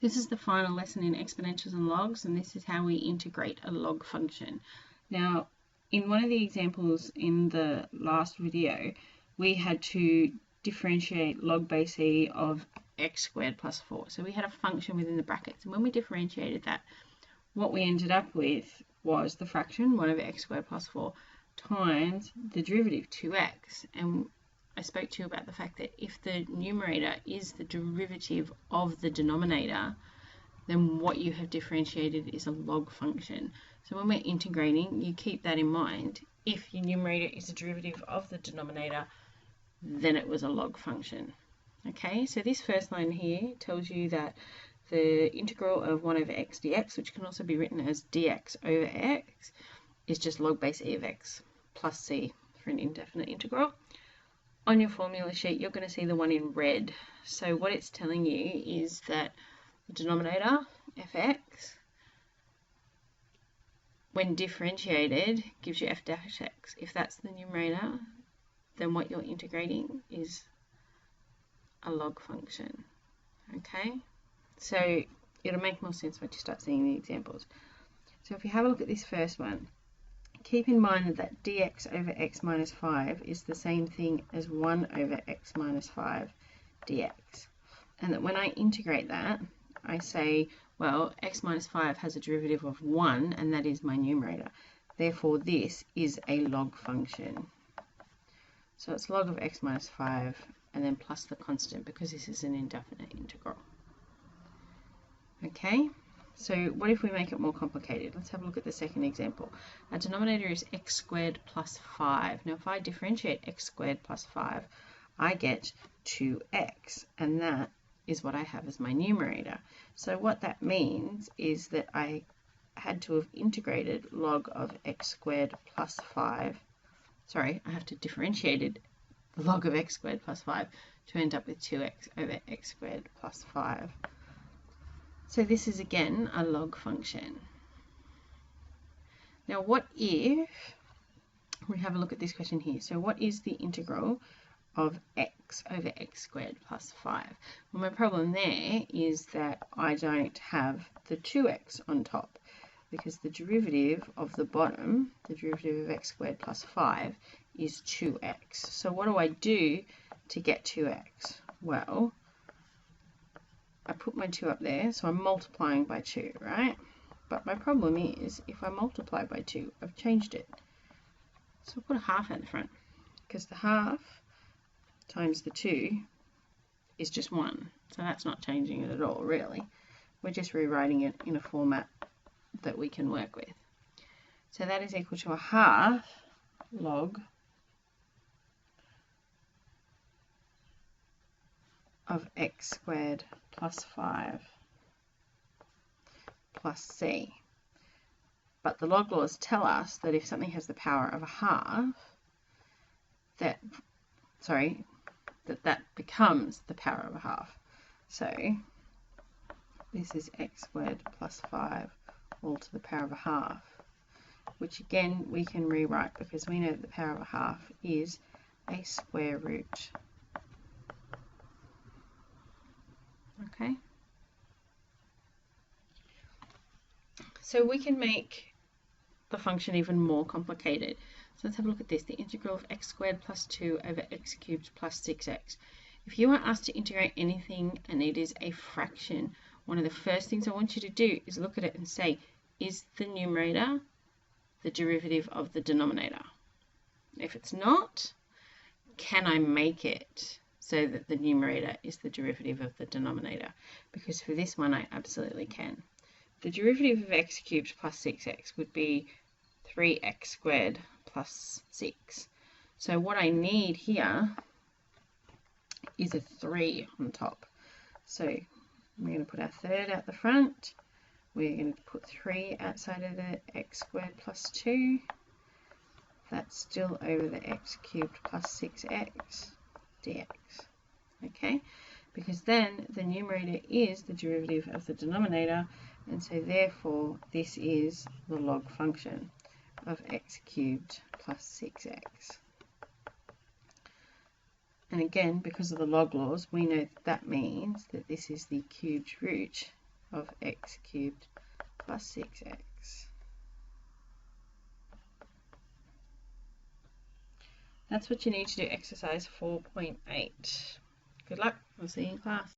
This is the final lesson in exponentials and logs, and this is how we integrate a log function. Now, in one of the examples in the last video, we had to differentiate log base e of x squared plus 4. So we had a function within the brackets, and when we differentiated that, what we ended up with was the fraction 1 over x squared plus 4 times the derivative 2x. And I spoke to you about the fact that if the numerator is the derivative of the denominator, then what you have differentiated is a log function. So when we're integrating, you keep that in mind. If your numerator is a derivative of the denominator, then it was a log function. Okay, so this first line here tells you that the integral of 1 over x dx, which can also be written as dx over x, is just log base e of x plus c for an indefinite integral. On your formula sheet, you're going to see the one in red. So what it's telling you is that the denominator, fx, when differentiated, gives you f dash x. If that's the numerator, then what you're integrating is a log function. Okay? So it'll make more sense once you start seeing the examples. So if you have a look at this first one, keep in mind that dx over x minus 5 is the same thing as 1 over x minus 5 dx. And that when I integrate that, I say, well, x minus 5 has a derivative of 1, and that is my numerator. Therefore, this is a log function. So it's log of x minus 5, and then plus the constant, because this is an indefinite integral. Okay? So what if we make it more complicated? Let's have a look at the second example. Our denominator is x squared plus 5. Now if I differentiate x squared plus 5, I get 2x, and that is what I have as my numerator. So what that means is that I had to have integrated log of x squared plus 5. Sorry, I have to differentiated the log of x squared plus 5 to end up with 2x over x squared plus 5. So this is again a log function. Now what if we have a look at this question here? So what is the integral of x over x squared plus 5? Well, my problem there is that I don't have the 2x on top, because the derivative of the bottom, the derivative of x squared plus 5, is 2x. So what do I do to get 2x? Well, I put my 2 up there, so I'm multiplying by 2, right? But my problem is, if I multiply by 2, I've changed it. So I'll put a half at the front, because the half times the 2 is just 1. So that's not changing it at all, really. We're just rewriting it in a format that we can work with. So that is equal to a half log of x squared plus 5 plus c. But the log laws tell us that if something has the power of a half, that becomes the power of a half. So this is x squared plus 5 all to the power of a half, which again we can rewrite because we know that the power of a half is a square root. Okay? So we can make the function even more complicated. So let's have a look at this. The integral of x squared plus 2 over x cubed plus 6x. If you are asked to integrate anything and it is a fraction, one of the first things I want you to do is look at it and say, is the numerator the derivative of the denominator? If it's not, can I make it so that the numerator is the derivative of the denominator? Because for this one, I absolutely can. The derivative of x cubed plus 6x would be 3x squared plus 6. So what I need here is a 3 on top. So we're going to put our third out the front. We're going to put 3 outside of the x squared plus 2. That's still over the x cubed plus 6x dx. Okay? Because then the numerator is the derivative of the denominator, and so therefore this is the log function of x cubed plus 6x. And again, because of the log laws, we know that means that this is the cubed root of x cubed plus 6x. That's what you need to do exercise 4.8. Good luck. I'll see you in class.